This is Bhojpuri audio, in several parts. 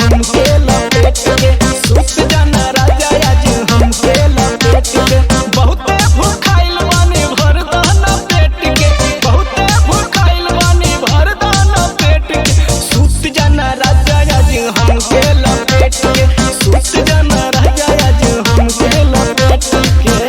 हमके लपेट के सुत जाना राजा आज हमके लपेट के बहुते भूखाइल बानी भर दाना पेट के बहुते भूखाइल बानी भर दाना पेट के सुत जाना राजा आज हमके लपेट के सुत जाना राजा आज हमके लपेट के।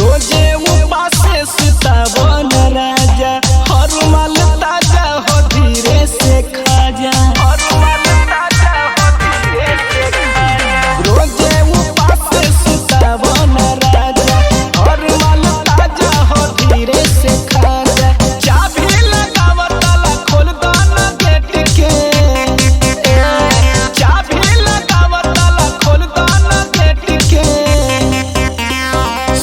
रोजे उपास सुतावन राजा हर माल ताजा हो धीरे से खा जा हर माल ताजा हो धीरे से खा जा रोजे उपास सुतावन राजा हर माल ताजा हो धीरे से खा जा चाबी लगावत ताला खोल दाना गेट के चाबी लगावत ताला खोल दाना गेट के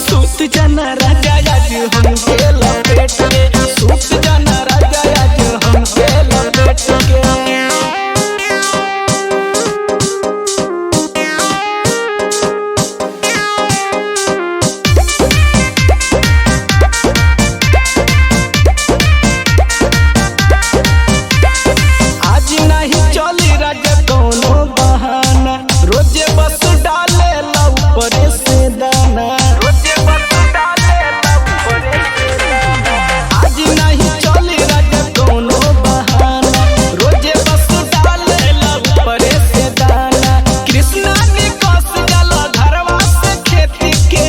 सुत जाना राजा आज हमके लपेट के सुत जाना राजा आज हमके लपेट के। आज नहीं चली राजा कोनो बहाना रोजे बस डाले ला ऊपर से दाना रोजे बस डाले ला ऊपर से दाना आज नहीं चली राजा कोनो बहाना रोजे बस डाले ला ऊपर से दाना कृष्णा निकस जाला घरवा से खेती के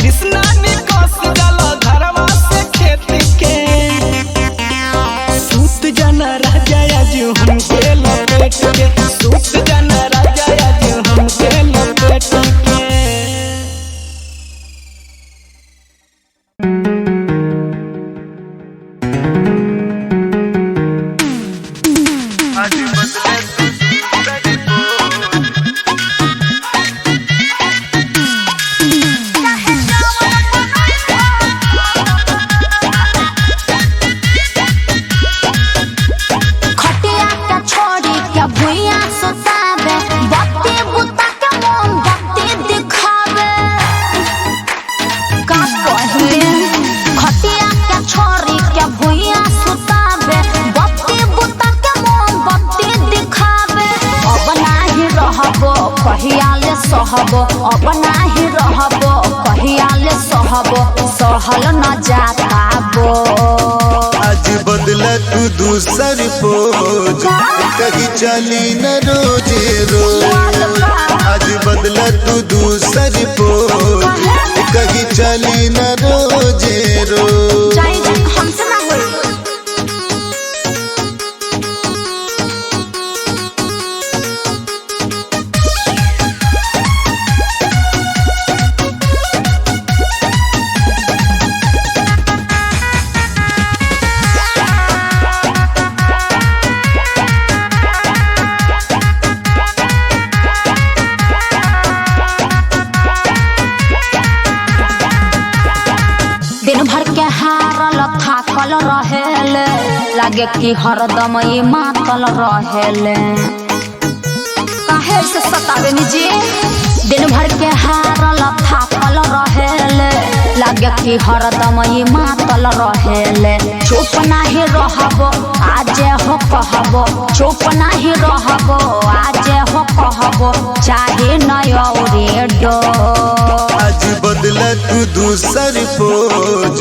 कृष्णा निकस जाला घरवा से खेती के सुत जाना राजा आज हमके लपेट के सुत जाना राजा आज हमके लपेट के। खटिया के छोड़ी के भुइया सुतावे बत्ती बुता के मोम बत्ती दिखावे का कहे खटिया के छोड़ी के भुइया सुतावे बत्ती बुता के मोम बत्ती दिखावे अब नाही रहबो कहिया ले सहबो अब नाही रहबो कहिया ले सहबो सहल न जाताबो आज बदला तू दूसर पोज कहीं चली न रोजे रोज आज बदला तू दूसर पोज कहीं चली न रोजे रोज जाई हमसे ना होई दिन भर के हारल थाकल रहेले लागे कि हरदम ये मातल रहेले काहे से सतावे निजी दिन भर के हारल थाकल रहेले लागे कि हरदम ये मातल रहेले चुप नाही रहबो आज हो कहबो चुप नाही रहबो आज हो कहबो चाहे नयो रेडो आज बदला तू दूसर पोज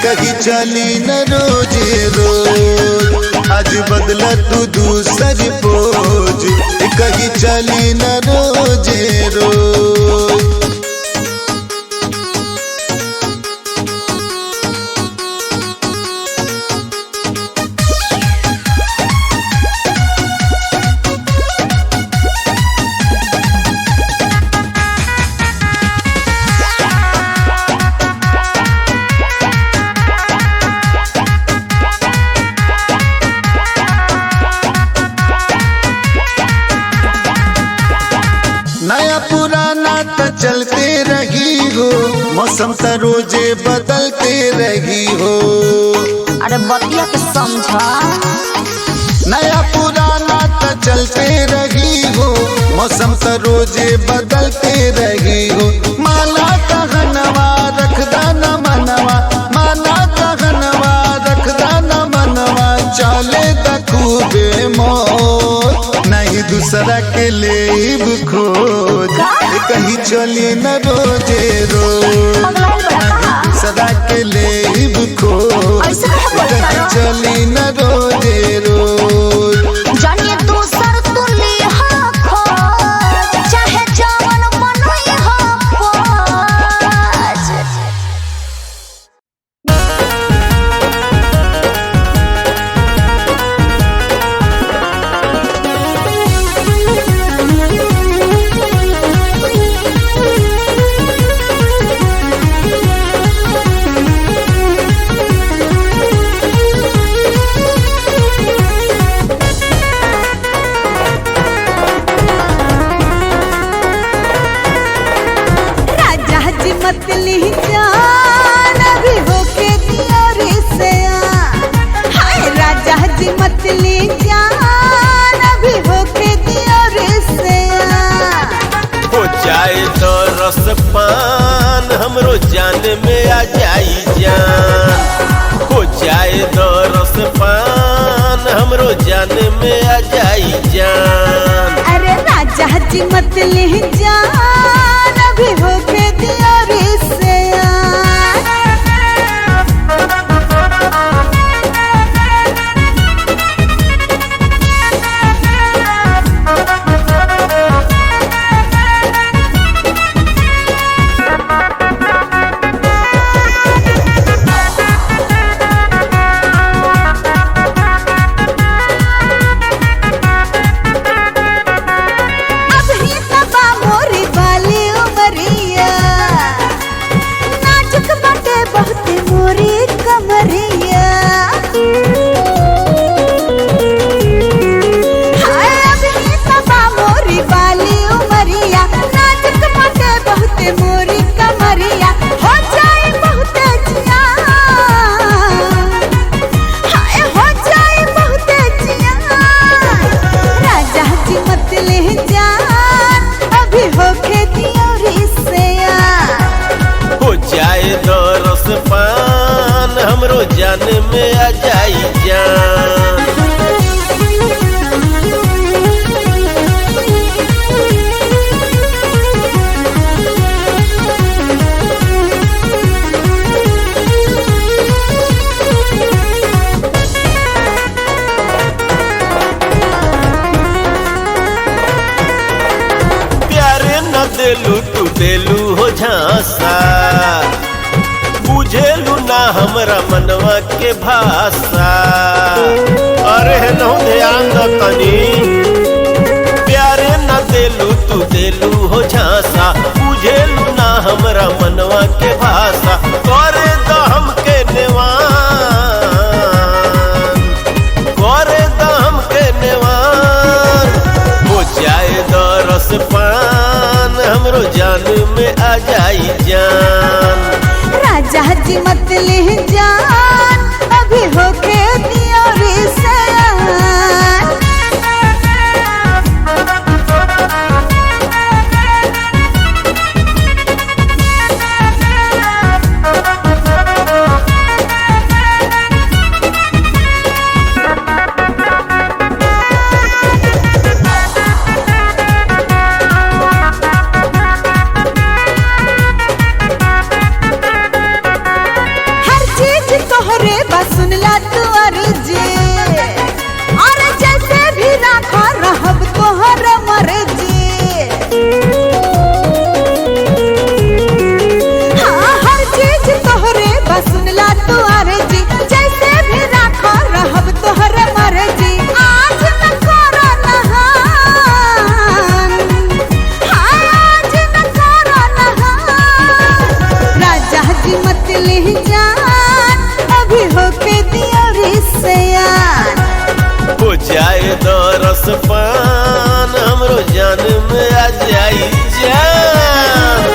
कहीं चली न रोजे रोज आज बदला तू दूसर पोज कहीं चली न रोजे रोज नया पुराना तो चलते रही हो मौसम तो रोजे बदलते रही हो अरे बतिया के समझा नया पुराना तो चलते रही तो रोजे बदलते रही हो। माला कहनवा रखदा न मनवा, माला कहनवा रखदा न मनवा, चले त खूबे मोर नहीं दूसरा के लेब खोज, कहीं चले न रोजे रोज दूसरा के लेब खोज, कहीं चले न रोजे रोज। जानिए दूसर तुली हा खोज, चाहे जवन मनई हा खोज। मतली जान अभी होके दिया रे सयान, हाय राजा जी मतली जान अभी होके दिया रे सयान। हो जाए तो रस पान हमरो जान में आ जाई जान, हो जाए तो रस पान हमरो जान में आ जाई जान। अरे राजा जी मतली जान अभी होके दिया रे सयान। हमरो जान में आ जाई जान। प्यारे न देलू तू देलू हो झांसा, बुझेलू ना हमरा मनवा के भाषा। अरे नो ध्यान द तनी, प्यारे न देलू तू देलू हो झांसा, बुझेलू ना हमरा मनवा के भाषा। करे द हमके नेवान, करे द हमके नेवान, हो जाए द रस पान हमरो जान में आ जाई जान। राजा जी मत ले जान अभी होके दिया रे सयान। सुनला तू अर्जी और जैसे भी राखा रहब तोहर मर्जी। हाँ हर चीज तोहरे बस सुनला तू अर्जी, जैसे भी राखा रहब तोहर मर्जी। आज न करो नहान, हाँ आज न करो नहान। राजा जी मत ले जान अभी होके दिया रे सयान। हो जाए द रस पान हमरो जान में आ जाई जान।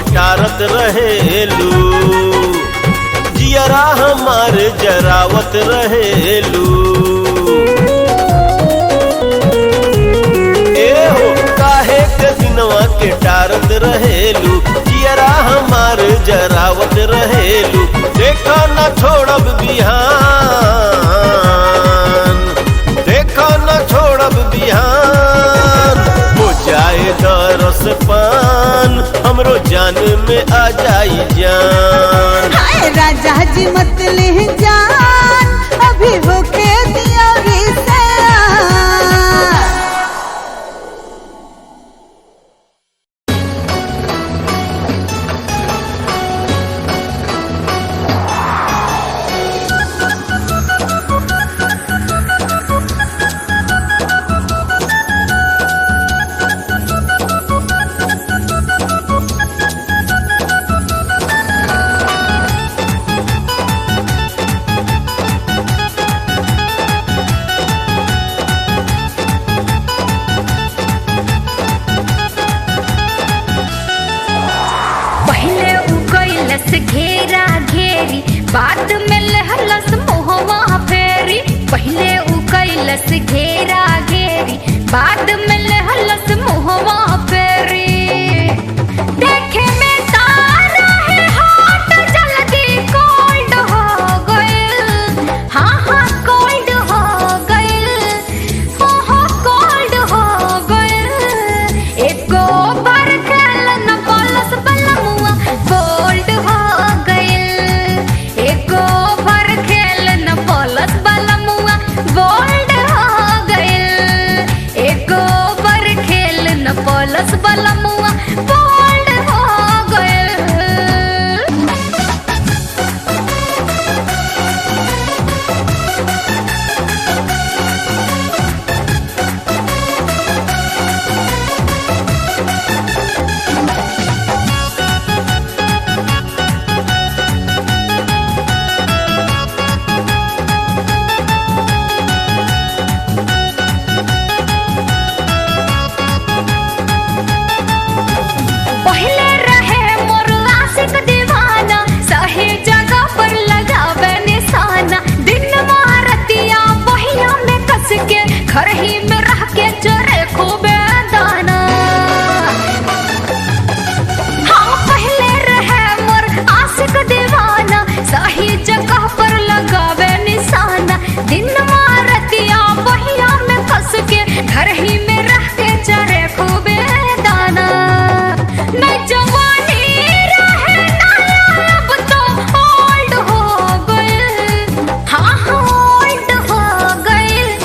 टारत रहेलू, जियरा हमार जरावत रहेलू। ए हो काहे के दिनवा के टारत रहेलू, जियरा हमार जरावत रहेलू। देखो न छोड़ब बिहान, देखो न छोड़ब बिहान, हो जाए दरस पान, हमरो जान में आ जाई जान। हाय राजा जी मत ले जान, अभी होके दिया से घेरा घेरी बाद में लहलस मोहवा फेरी। पहले उ कैलस घेरा घेरी बाद में लहलस मोहवा फेरी। देखे में तारा है हाथ जल्दी कोल्ड हो गइल, हाँ हाँ कोल्ड हो गइल, हाँ कोल्ड हो गइल। एको बार खेल न पलस बलमुआ कोल्ड हो गइल, एको बार खेल न पलस बलमुआ बोल्ड हो गइल, एको बार खेल न पलस बलमुआ बोल्ड हो गइल। पहले रहे मोर आशिक दीवाना, सही जगह पर लगावे निशाना। दिन मारतिया बहिया में कस के, घर ही में रह के चोरे खूबे दाना। हाँ पहले रहे मोर आशिक दीवाना, सही जगह पर लगावे निशाना। दिन मारतिया बहिया में कस के, घर ही में रह के चोरे खूबे दाना। मैं जवानी रहे नाया, अब तो ओल्ड हो गइल, हाँ हाँ ओल्ड हो गइल,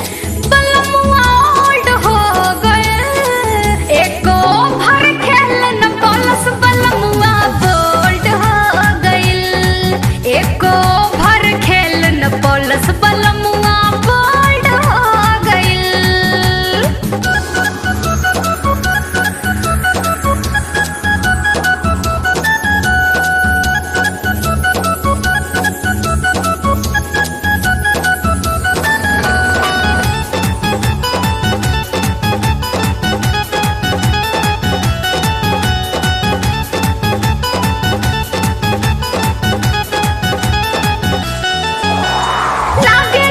बलमुआ ओल्ड हो गइल। एको भर खेल न पलस बलमुआ बोल्ड हो गइल, एको भर खेल न पलस बलमुआ बोल्ड हो गइल। लागे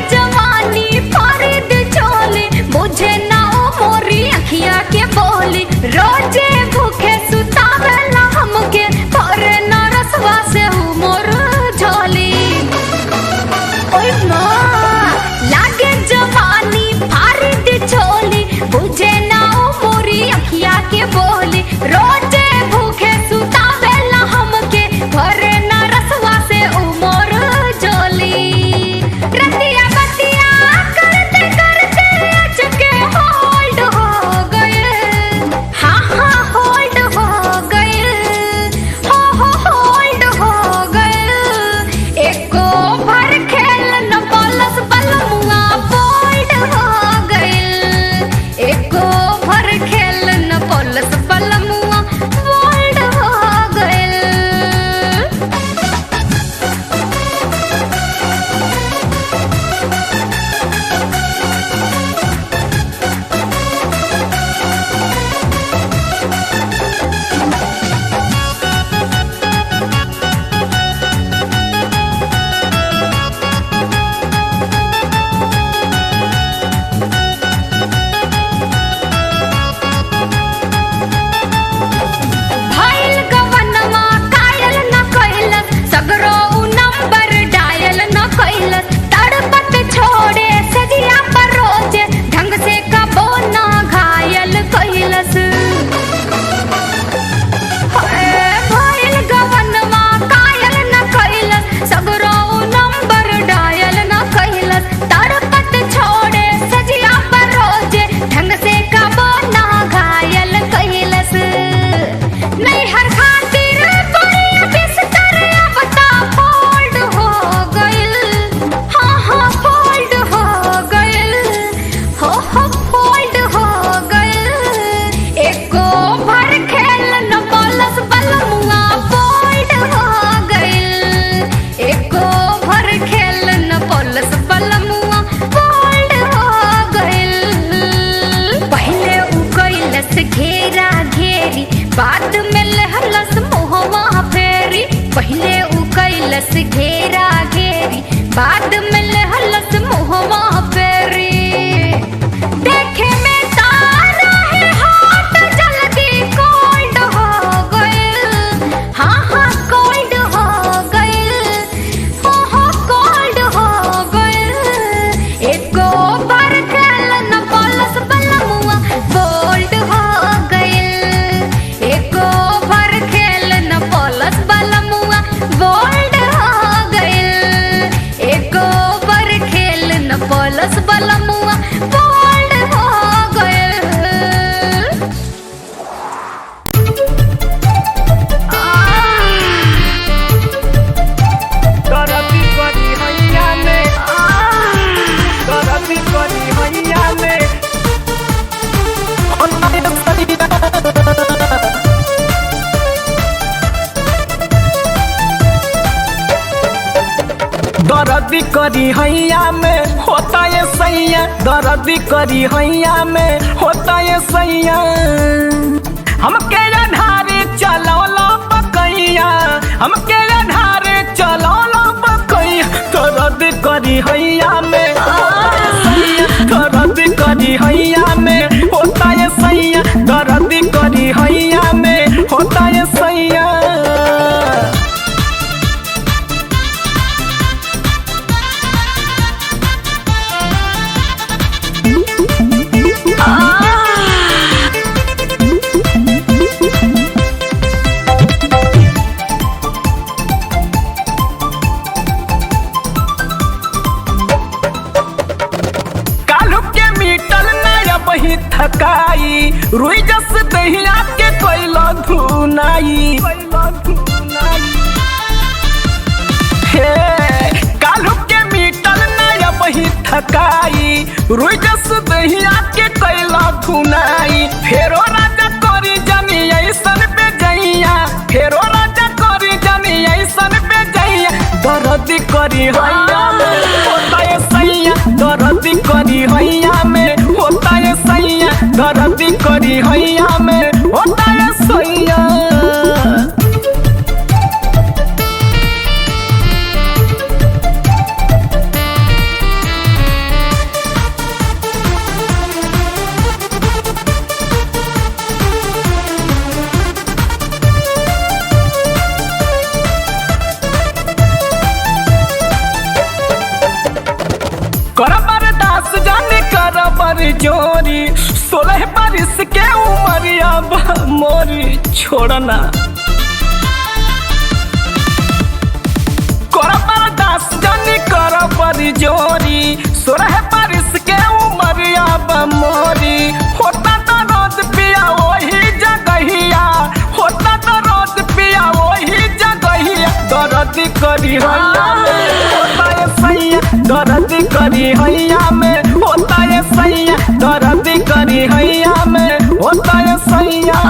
बाद में लहलस मुहवा फेरी देखे में तारा है हाथ जल्दी कोल्ड हो गइल हाँ हाँ कोल्ड हो गइल हो कोल्ड हो गइल एको बार खेल न पलस बलमुआ बोल्ड हो गइल एको बार खेल न पलस बलमुआ बोल्ड हो गइल एको बार खेल न पलस बलमुआ बोल्ड हो गइल करती करी हैया में करती करी हैया में दर्दी करी हैया में होता ये सैया दर्दी करी हैया में होता ये सैया हमके अधारे चलौला पकैया हमके अधारे चलौला पकैया दर्दी करी हैया में दर्दी करी हैया में होता ये सैया दर्दी करी हैया में होता ये सैया कालू के मीटल नया बही थकाई रुई जस दहिया के कोइला धुनाई हे कालू के मीटल नया बही थकाई रुई जस दहिया के कोइला धुनाई फेरो राजा करी जानी ऐसन पे जइया फेरो राजा करी जानी ऐसन पे जइया दर्द करी हैया में होता ये सैया दर्द करी हैया में होता ये सैया दर्द करी हैया में होता ये सैया करबर दास जाने करबर जोरी 16 बरिस के उमरिया मोरी छोड़ना करबर दास जाने करबर जोरी 16 बरिस के उमरिया मोरी होता तो रोज पिया वही जगहिया होता तो रोज पिया वही जगहिया दर्द करी हैया में होता ये सैया दर्द करी हैया में होता ये सैया दर्द करी हैया में होता ये सैया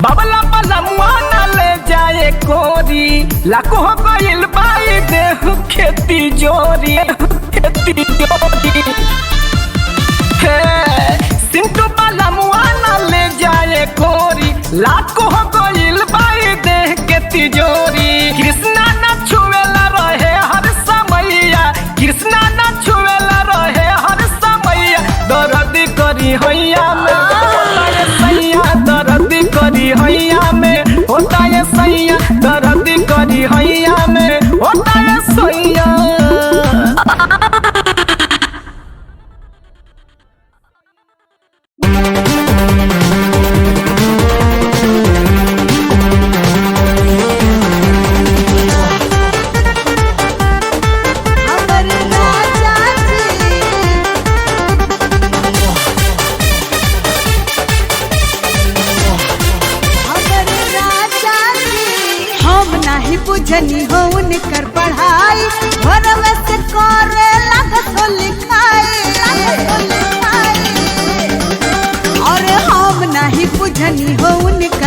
बाबला बाला मुआना ले जाए कोरी लाखों हो गइल बाई देह खेती जोरी हे सिंटू बाला मुआना ले जाए कोरी लाखों हो गइल बाई देह के तिजोरी कृष्णा न छुएला रहे हर समैया कृष्णा न छुएला रहे हर समैया दर्द करी हैया में होता ये सैया दर्द करी हैया में होता ये सैया दर्द करी हैया में होता ये सैया हमर राजा जी हमर राजा जी हम नाही बुझनी हो उनकर पढ़ाई घरवा से करे लागत हो लिखाई और हम नाही बुझनी हो उनकर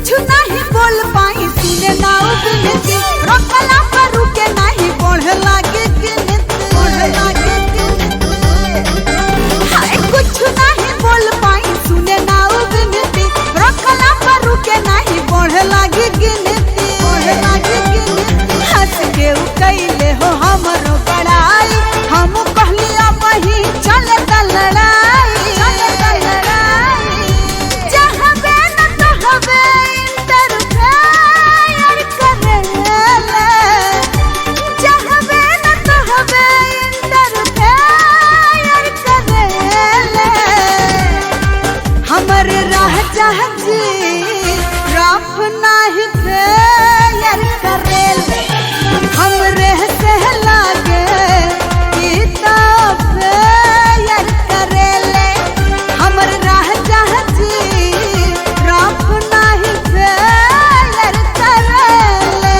कुछ नहीं बोल पाई सुने ना बिनती रोकला पर रुके नहीं बढ़े लागे गिनती बढ़े लागे गिनती हाय कुछ नहीं बोल पाई सुने ना बिनती रोकला पर रुके नहीं बढ़े लागे गिनती बढ़े लागे गिनती हंस के उ कैले हो हमरो बड़ाई हम कहलिया वही चले ता लड़ाई चले ता लड़ाई चाहबे न कहबे इंटरफेयर करेले चाहबे न कहबे इंटरफेयर करेले हमर राह जहाजी राफ नाही फेयर करेले हमरे से लागे किताब फेयर करेले हमर राह जहाजी राफ नाही फेयर करेले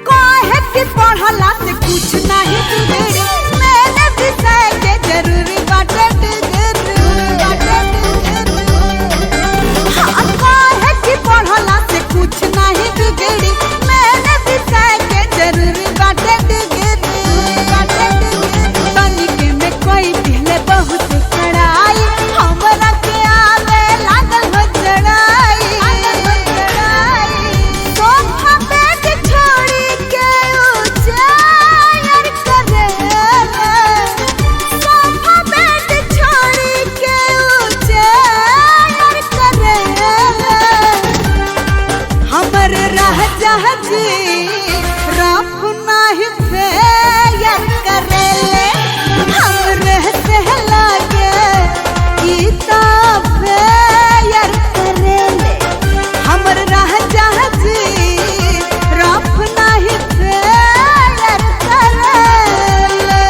काहे कि पढ़ला से कुछ नहीं बिगड़ी मैंने विषय के जरूरी बाटे डिग्री बाटे डिग्री हाँ काहे कि पढ़ला से कुछ नहीं बिगड़ी मैंने विषय के जरूरी बाटे डिग्री बाटे डिग्री तनिके में कोई दिले बहुत कड़ाई हमरा के आवे लागल हो जड़ाई सोफा बेड छोड़ी के उजायर करेले सोफा बेड छोड़ी के उजायर करेले हमर राह जहाजी राफ नाही फेयर करेले हमरे से लागे किताब फेयर करेले हमर राह जहाजी राफ नाही फेयर करेले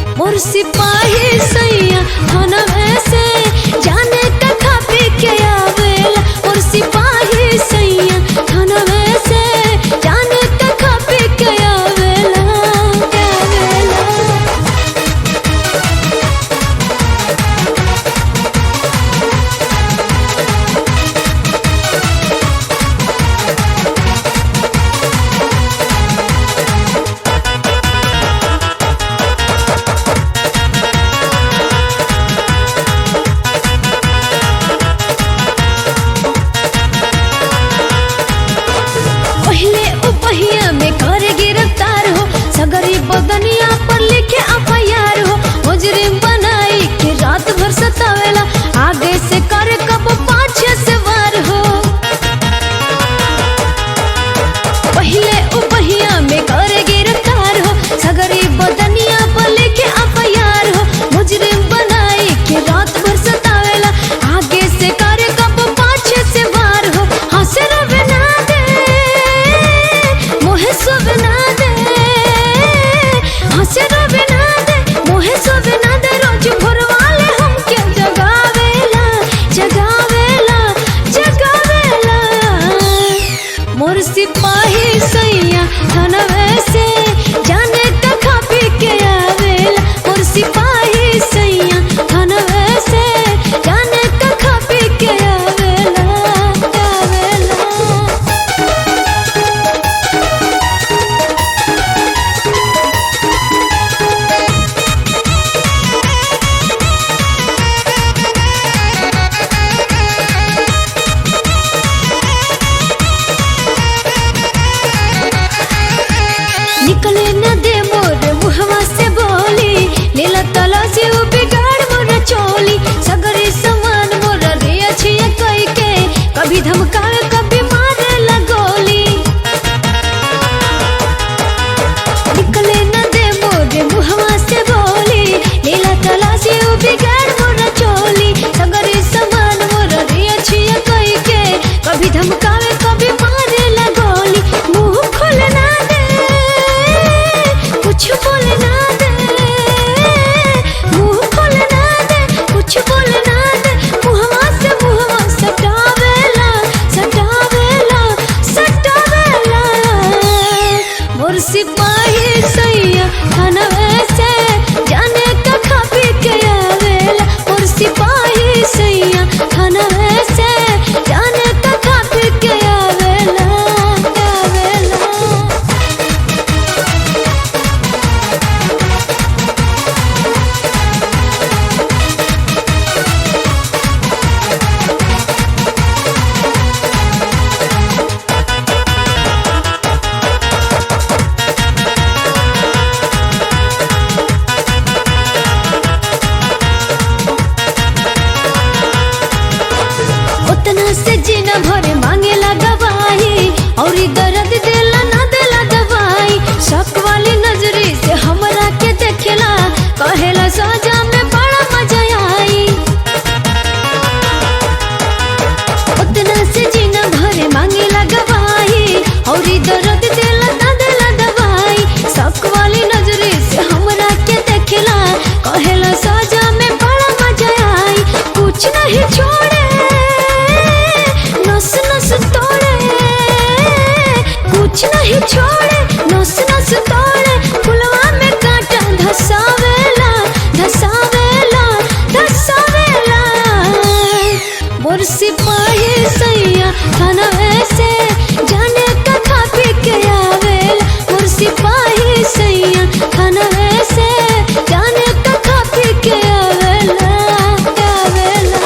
सिपाही सैया थाना ऐसे जाने का खा पी के आवेला और सिपाही सैया थाना ऐसे जाने का खा पी के आवेला आवेला नहीं छोड़े, नस नस तोड़े, कुछ नहीं छोड़े, नस नस तोड़े, फुलवा में कांटा धसावेला धसावेला धसावेला। मोर सिपाही सैया थानवे से जाने का खा पी के आवेला। मोर सिपाही सैया थानवे से जाने का खा पी के आवेला आवेला।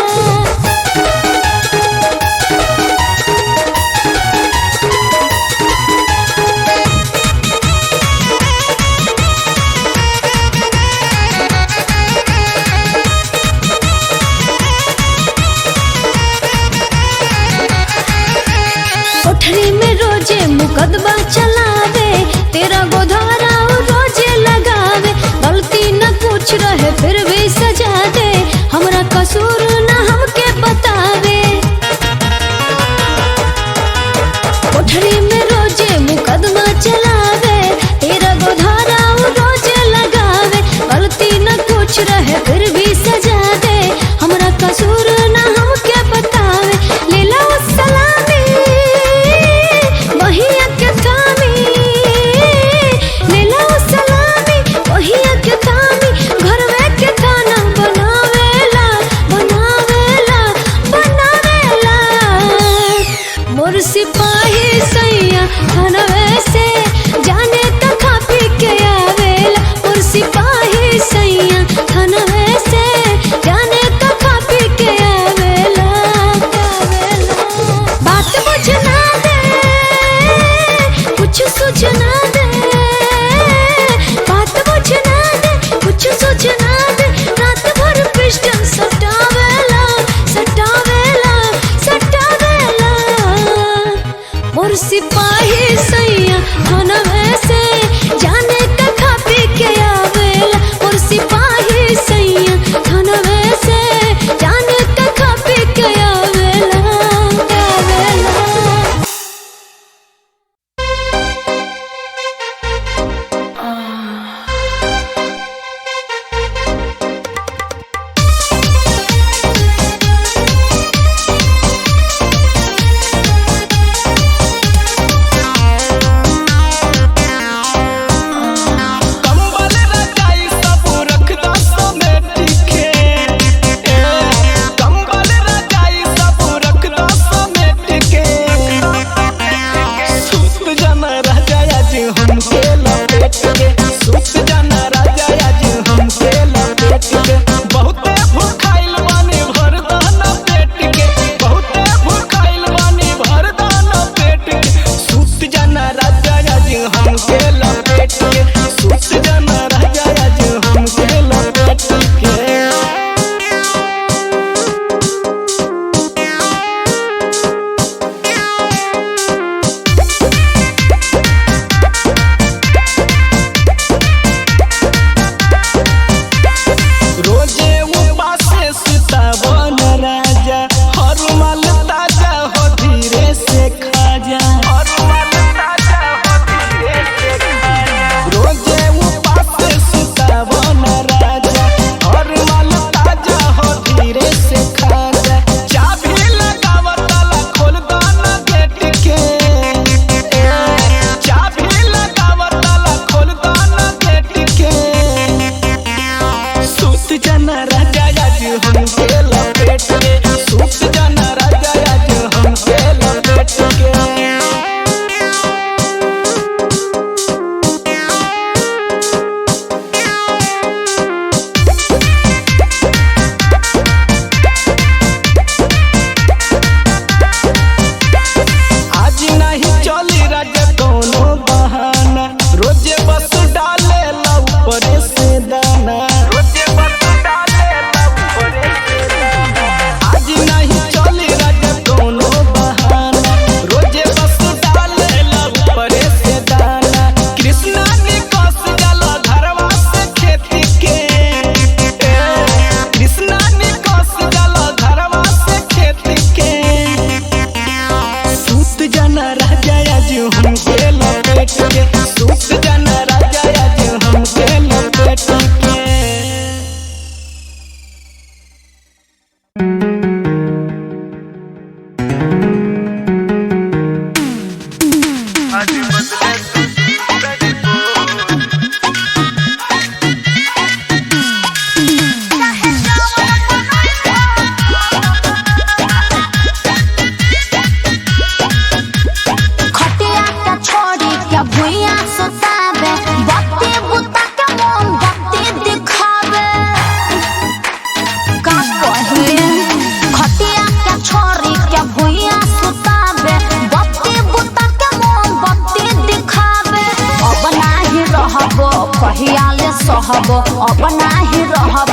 कहब अब नाही रहब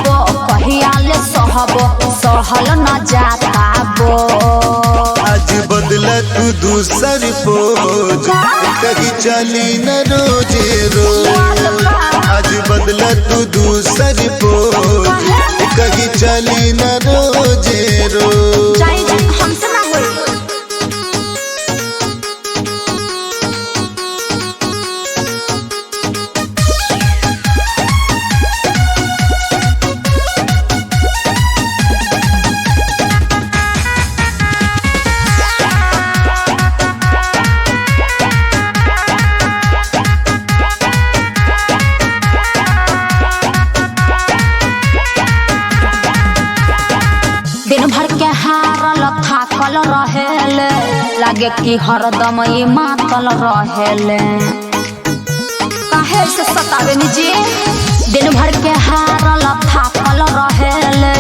कहिया ले सहब सहल न जाता बो आज बदला तू दूसर पोज कहीं चली न रोजे रोज आज बदला तू दूसर पोज कहीं चली न रोजे रोज हमसे ना बोल दिन भर के हारल थाकल रहेले लागे कि हरदम ये मातल रहेले काहे से सतावे निजी दिन भर के हारल थाकल रहेले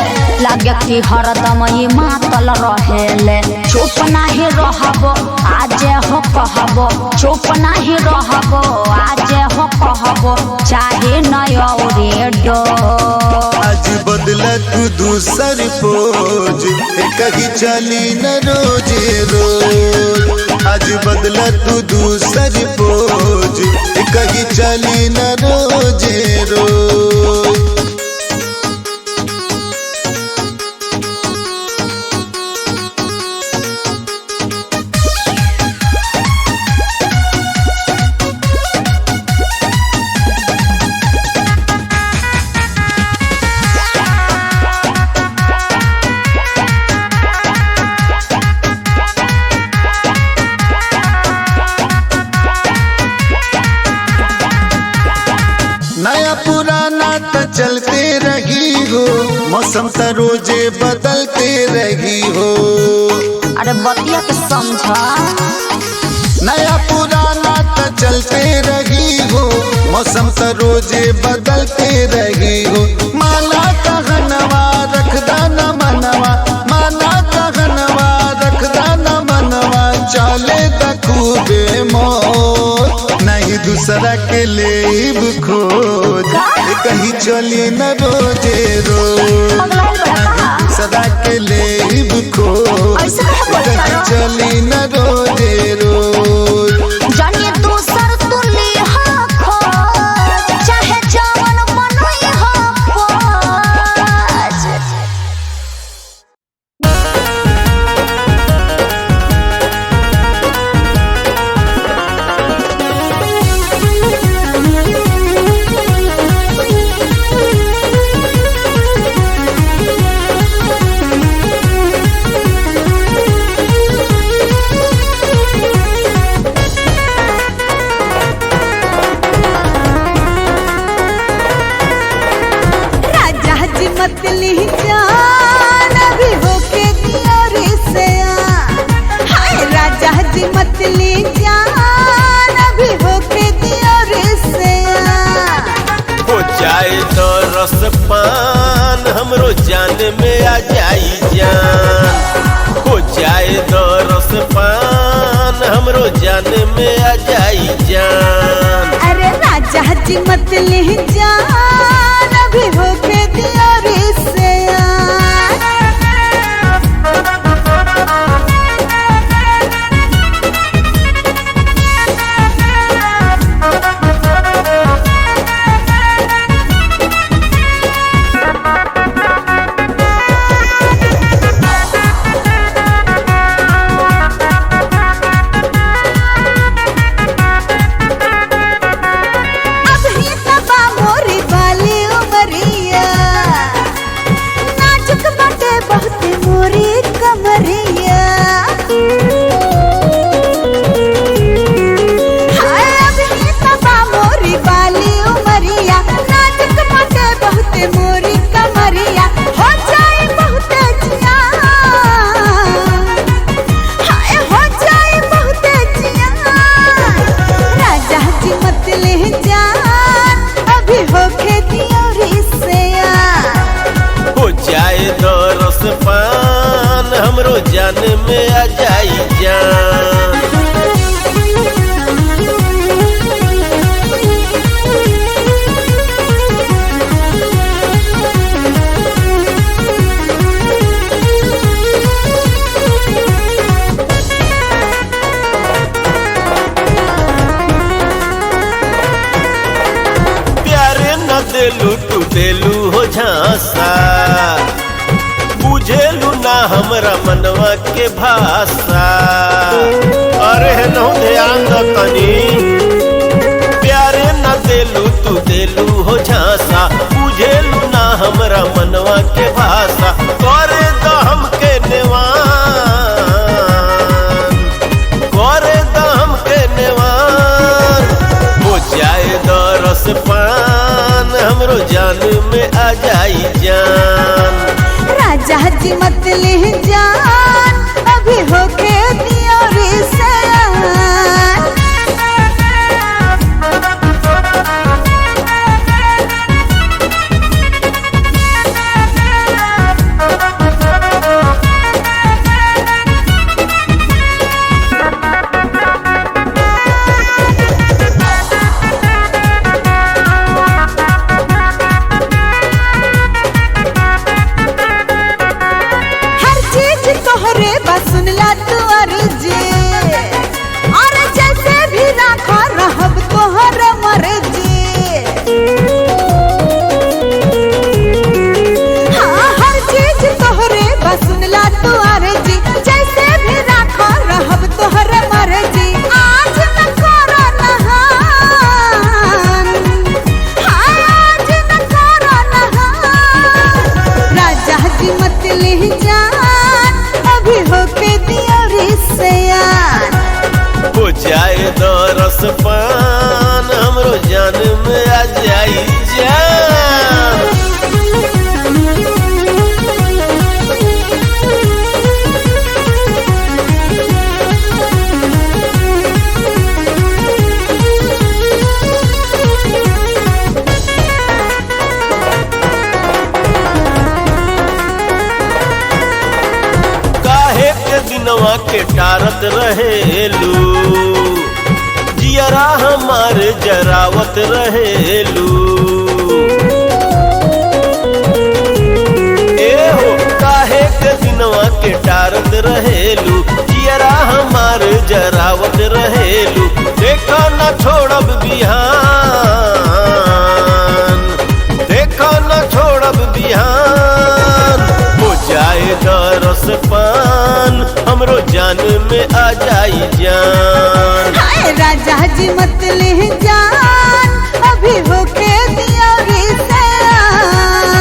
लागे कि हरदम ये मातल रहेले चुप नाही रहब आज हो कहब चुप नाही रहब आज हो कहब चाहे नय डो आज बदला तू दूसर पोज कहीं चली न रोजे रोज आज बदला तू दूसर पोज कहीं चली न रोजे रोज नया पुराना तो चलते रही हो मौसम तो रोजे बदलते रही हो अरे बतिया के समझा नया पुराना तो चलते रही हो मौसम तो रोजे बदलते रही हो माना कहनवा रखदा न मनवा माना कहनवा रखदा न मनवा चले खूबे मोर नहीं दूसरा के लेब खोज कहीं चली न रोजे रोज दूसरा के लेब खोज कहीं चली न रोजे रोज जानिए दूसर तुली हो खोज चाहे जवन मनई हो खोज मतली जान अभी होके दिया रे सया हाय राजा जी मतली जान अभी होके दिया रे सया हो जाए तो रस पान हमरो जान में आ जाई जान हो जाए तो रस पान हमरो जान में आ जाई जान अरे राजा जी मतली जान अभी होके दिया रे सया जान में आ जाई जान। तू देलू हो झांसा बुझेलू ना हमरा मनवा के भाषा। अरे नौ ध्यान द तनी प्यारे ना तू देलू हो झांसा बुझेलू ना हमरा मनवा के भाषा। करे द हमके नेवान करे द हमके नेवान हो जाए द रस पान हमरो जान में आ जाई जान। राजा जी मत ले जान अभी होके दिया रे सयान। तोहरे बस सुनला तू अर्जी और जैसे भी राखा रहब तोहर मर्जी। हाँ हर चीज तोहरे बस सुनला तू अर्जी जैसे भी राखा रहब तोहर मर्जी। आज न करो नहान हाँ आज न करो नहान। राजा जी मत ले जान होके दिया रे सयान। हो जाए द रस पान हमरो जान में आ जाई जान। दिनवा के टारत रहेलू जियरा हमार जरावत रहेलू। ए हो काहे के दिनवा के टारत रहेलू जियरा हमार जरावत रहेलू। देखा न छोड़ब बिहान देखा न छोड़ब बिहान हो जाए द रस पान हमरो जान में आ जाई जान। हाय राजा जी मत ले जान अभी होके दिया रे सयान।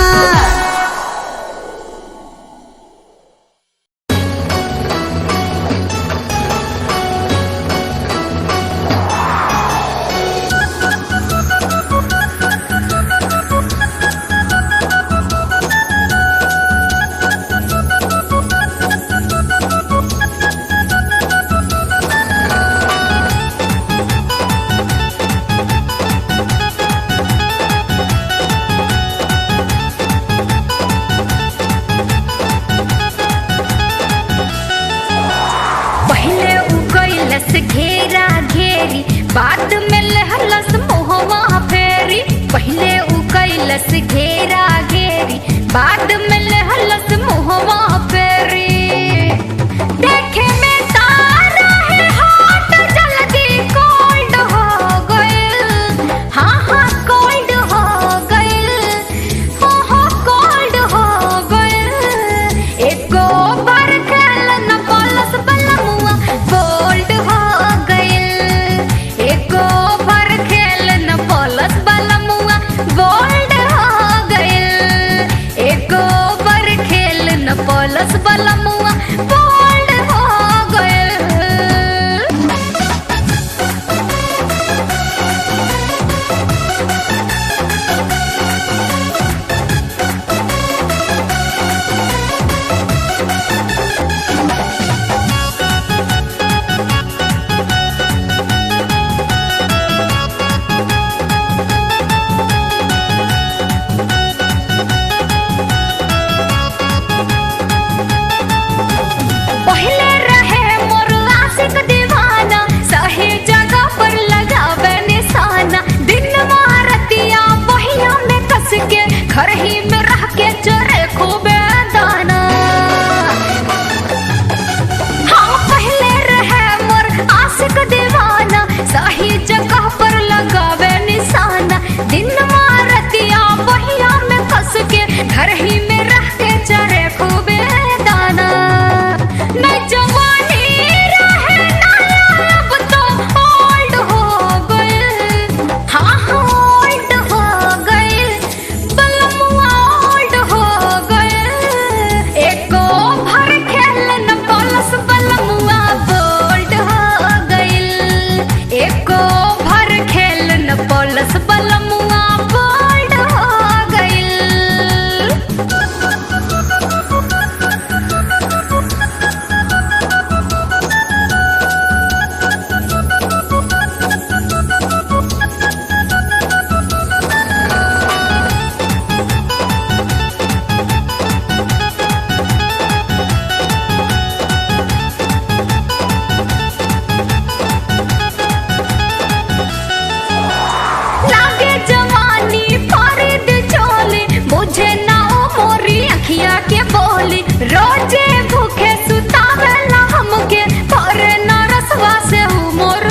झोली रोजे भूखे सुतावेला हमके भरे न रसवा से हूँ मोर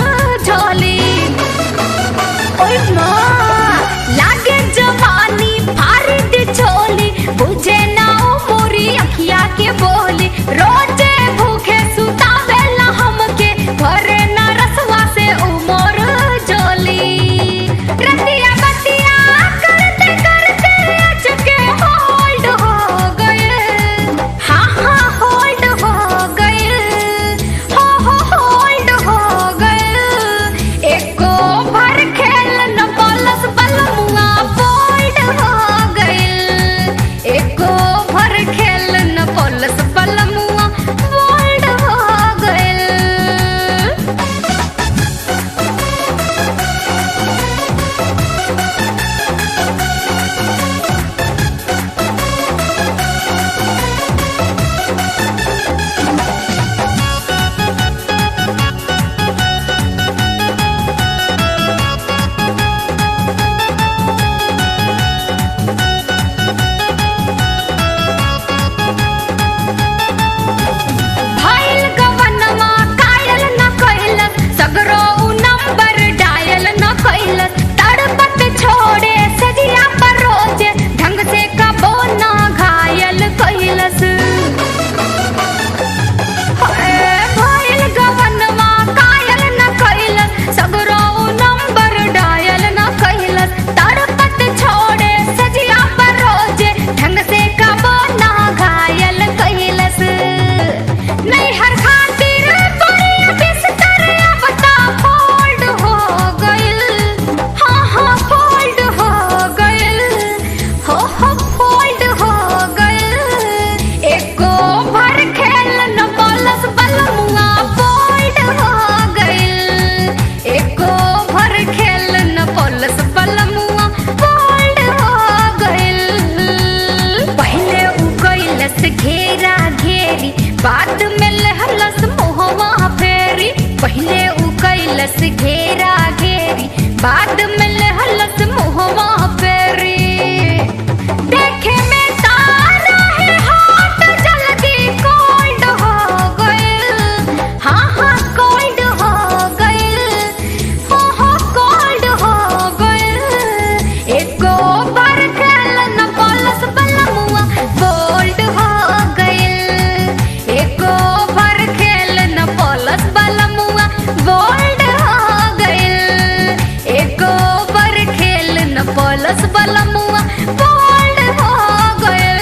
झोली। ओए माँ लागे जवानी फारी दी झोली बुझे ना ओ मोरी अखिया के बोली रोजे भूखे सुतावेला हमके भरे न रसवा से हूँ मोर झोली। रतिया बतिया करते करते अचके होल्ड हो गए। हाँ हाँ होल्ड हो गए। हो होल्ड हो गए। एको भर खेल न बलस बलमुआ बोल्ड हो गए। एको भर खेल न बलस बलमुआ बोल्ड हो गए। भाईल गवनमा कायल न कइलस सगरो उ नंबर डायल न कइलस तड़पत छोड़े सजिया पर रोजे ढंग से कबो न घायल कइलस। भाईल गवनमा कायल न कइलस सगरो उ नंबर डायल न कइलस तड़पत छोड़े सजिया पर रोजे ढंग से कबो न घायल कइलस। नहीं हर खातिर बड़ी बिस्तर अब ता फोल्ड हो गइल। हाँ हाँ फोल्ड हो गइल। हो फोल्ड हो गइल। एको भर खेल न बलस बलमुआ फोल्ड हो गइल। एको भर खेल न बलस बलमुआ फोल्ड हो गइल। पहले उ गइलस घेरा घेरी बाद में लहलस मोहवा फेरी। पहले उ कैलस घेरा घेरी बाद में लहलस मोहवा फेरी। देखे में तारा है हाथ जल्दी कोल्ड हो गइल। हाँ हाँ कोल्ड हो गइल। हो कोल्ड हो गइल। एको बार खेल न बलस बलमुआ बोल्ड हो गइल। एको भर खेल न बलस बलमुआ बोल्ड हो गइल। एको भर खेल न बलस बलमुआ बोल्ड हो गइल।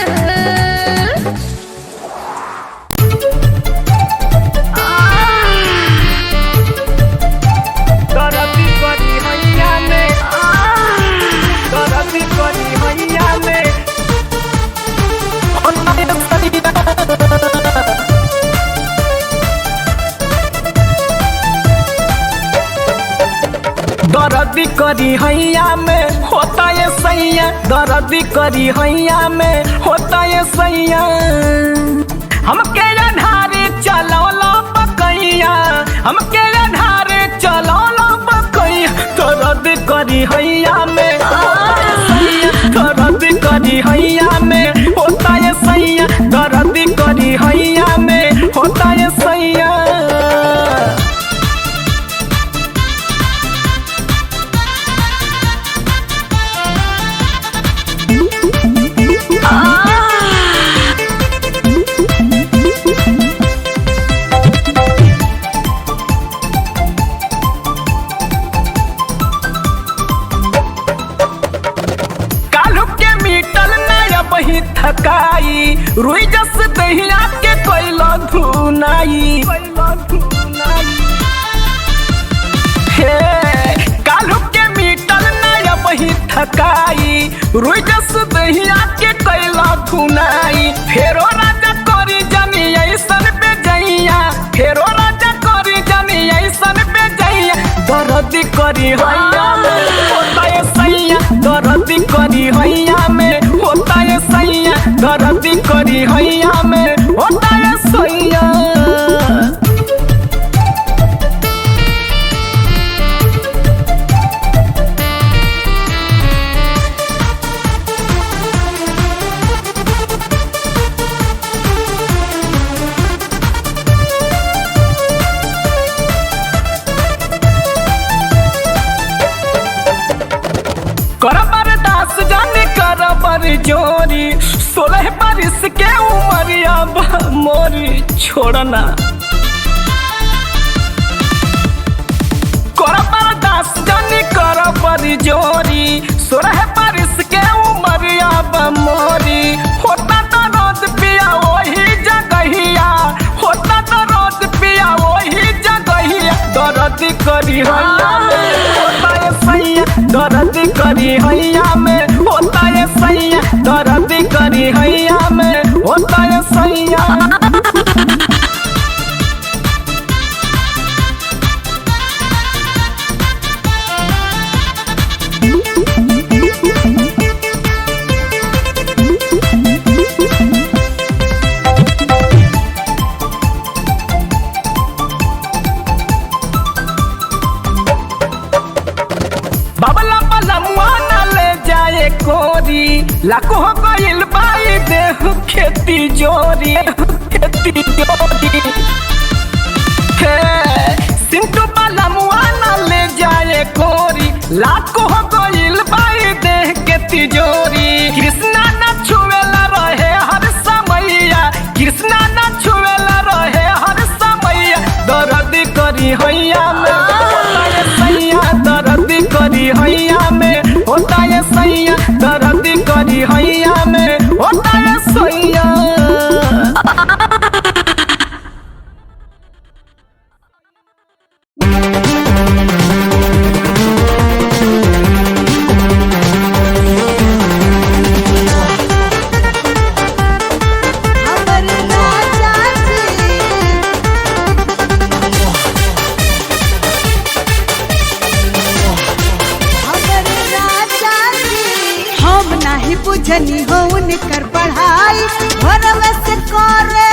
दरदी करी हैया में दरदी करी हैया में दरदी करी हैया में होता ये सैया। दरदी करी हैया में होता ये सैया। हमके अधारे चलौलो बकैया। हमके अधारे चलौलो बकैया। दरद करी हैया में दरद करी हैया में होता ये सैया। दरद करी हैया में होता ये सैया। कालू के मीटल नया बही थकाई रुई जस दहिया के कोइलो धुनाई। हे कालू के मीटल नया बही थकाई रुई जस दहिया के कोइलो धुनाई। फेरो राजा करी जानी ऐसन पे जइया। फेरो राजा करी जानी ऐसन पे जइया। दरद करी हैया में होता ये सैया। दरद करी हैया में होता ये सैया। दरद करी हैया में होता ये सैया। हमर जोरी 16 बरिस के उमरिया मोरी छोड़ना कर बर्दाश्त जानी कर बड़ी जोरी 16 बरिस के उमरिया मोरी होता तो रोज पिया वही जगहिया होता तो रोज पिया वही जगहिया दर्द करी हैया में होता है सैया दर्द करी हैया में होता है सैया दर्द करी हैया में होता है सैया बाबला बला मुआना ले जाए कोरी लाखों हो गइल बाई देह खेती जोरी हे सिंटू बला मुआना ले जाए कोरी लाखों हो गइल बाई देह खेती जोरी कृष्णा ना छुएला रहे हर समैया कृष्णा ना छुएला रहे हर समैया दर्द करी हैया में दर्द करी हैया में होता है सैया दर्द करी हैया में होता है सैया हमर राजा जी हमर राजा जी हम नाही बुझनी हो उनकर पढ़ाई भरवे से करे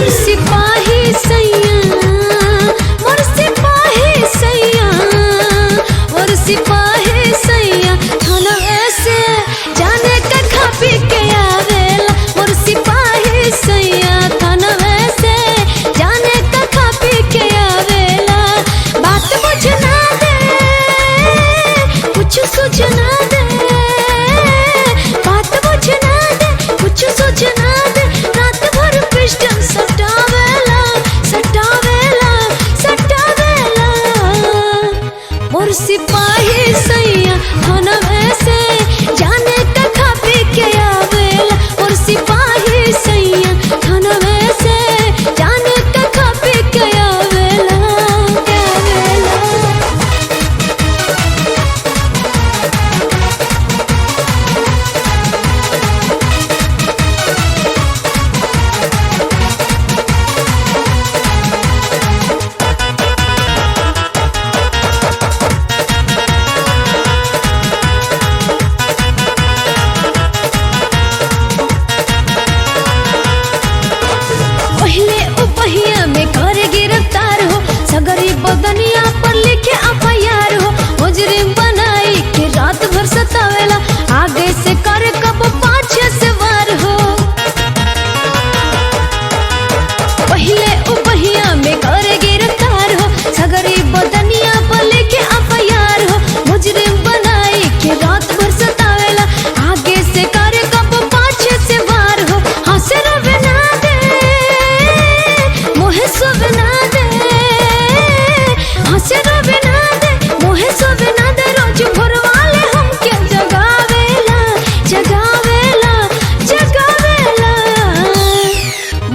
मोर सिपाही सैया मोर सिपाही सैया मोर सिपाही सैया थाना ऐसे जाने का खा पी के आवेला मोर सिपाही सैया थाना ऐसे जाने का खा पी के आवेला बात बुझना दे कुछ सूझना दे बात बुझना दे कुछ सूझना दे रात भर पिस्टल सटावेला सटावेला सटावेला मोर सिपाही सैया थाना ऐसे जाने का खा पी के आवेला मोर सिपाही सैया थाना ऐसे जाने का खा पी के आवेला आवेला पहले उपहिया में करे गिरफ्तार हो सगरी बदनिया पर लिखे एफआईआर हो मुजरिम बनाई के रात भर सतावेला आगे से करे कब पाछे से वार हो पहले उपहिया में करे गिरफ्तार हो सगरी बदनिया पर लिखे एफआईआर हो मुजरिम बनाई के रात भर सतावेला आगे से करे कब पाछे से वार हो हंसे रवे ना दे मोहे सोवे ना दे हंसे रवे ना दे मोहे सोवे ना दे रोज भोरवाले हमके जगावेला जगावेला जगावेला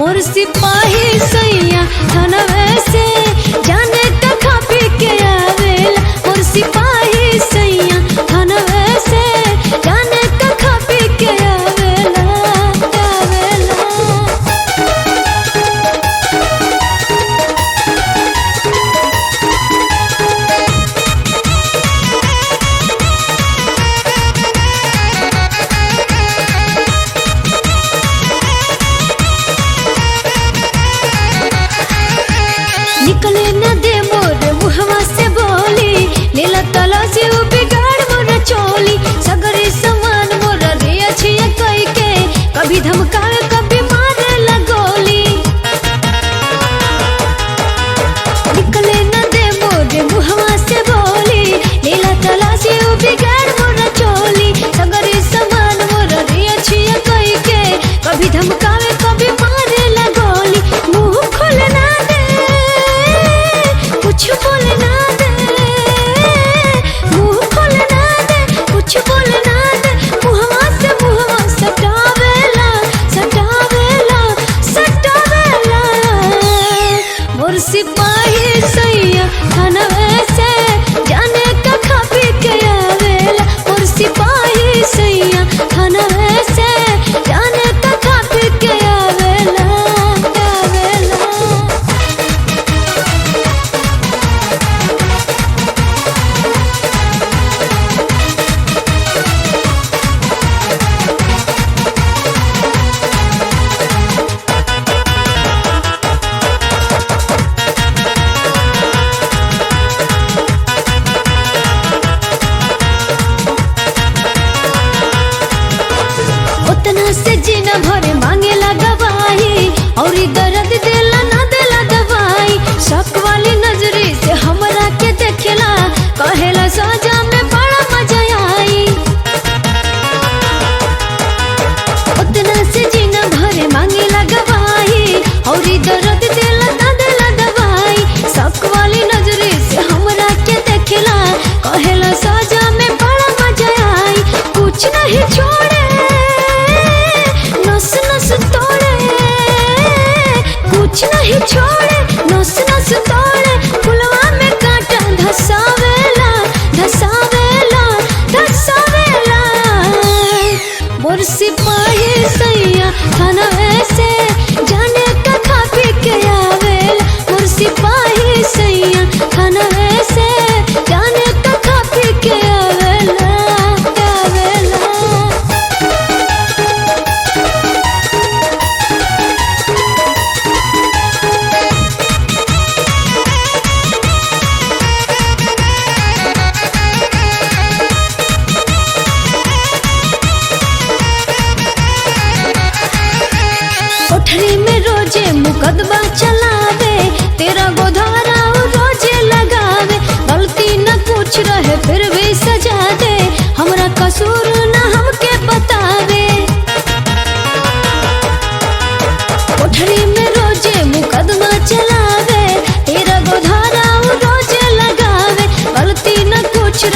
मोर सिपाही सैया थाना ऐसे जाने का खा पी के आवेला मोर सिपाही सैया थाना ऐसे जाने का खा पी के आवेला आवेला निकले न दे मोर मुहवा से बोली लीला तला से वो बिगाड़ मोर चोली सगरे समान मोर रे छिया कई के कभी धमकावे कभी मारे लगोली निकले न दे मोर मुहवा से बोली लीला तला से वो बिगाड़ मोर चोली सगरे समान मोर रे छिया कई के कभी धमकावे कभी मारे लगोली मुंह खोलना दे कुछ बोलना दे मुंह खोलना दे कुछ बोलना दे मुहवा से मुहवा सटावेला सटावेला सटावेला मोर सिपाही सैया थाना ऐसे जाने का खा पी के आवेला मोर सिपाही सैया थाना ऐसे जाने का खा पी के आवेला आवेला उतना से जीना भरे मांगेला गवाही और दर्द देला ना देला दवाई शक वाली नजरी से हमरा के देखेला कहेला सजा में बड़ा मजा आई उतना से जीना भरे मांगेला गवाही और दर्द देला ना देला दवाई शक वाली नजरी से हमरा के देखेला कहेला सजा में बड़ा मजा आई कुछ नहीं छोड़े नस नस तोड़े कुछ नहीं छोड़े नस नस तोड़े फुलवा में कांटा धसावेला धसावेला धसावेला मोर सिपाही सैया थाना ऐसे जाने का खा पी के आवेला मोर सिपाही सैया थाना ऐसे जाने का खा पी के आवेला आवेला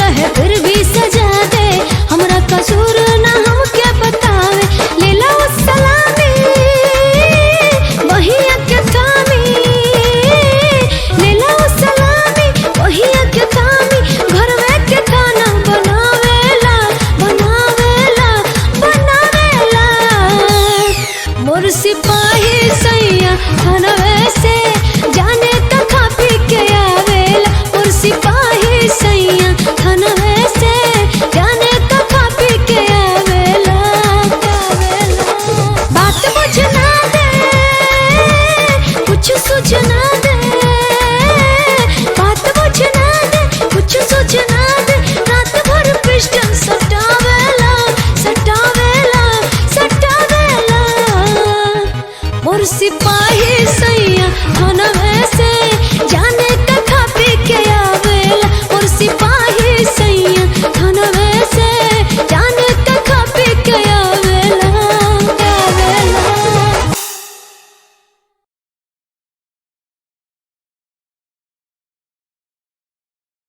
रहे फिर भी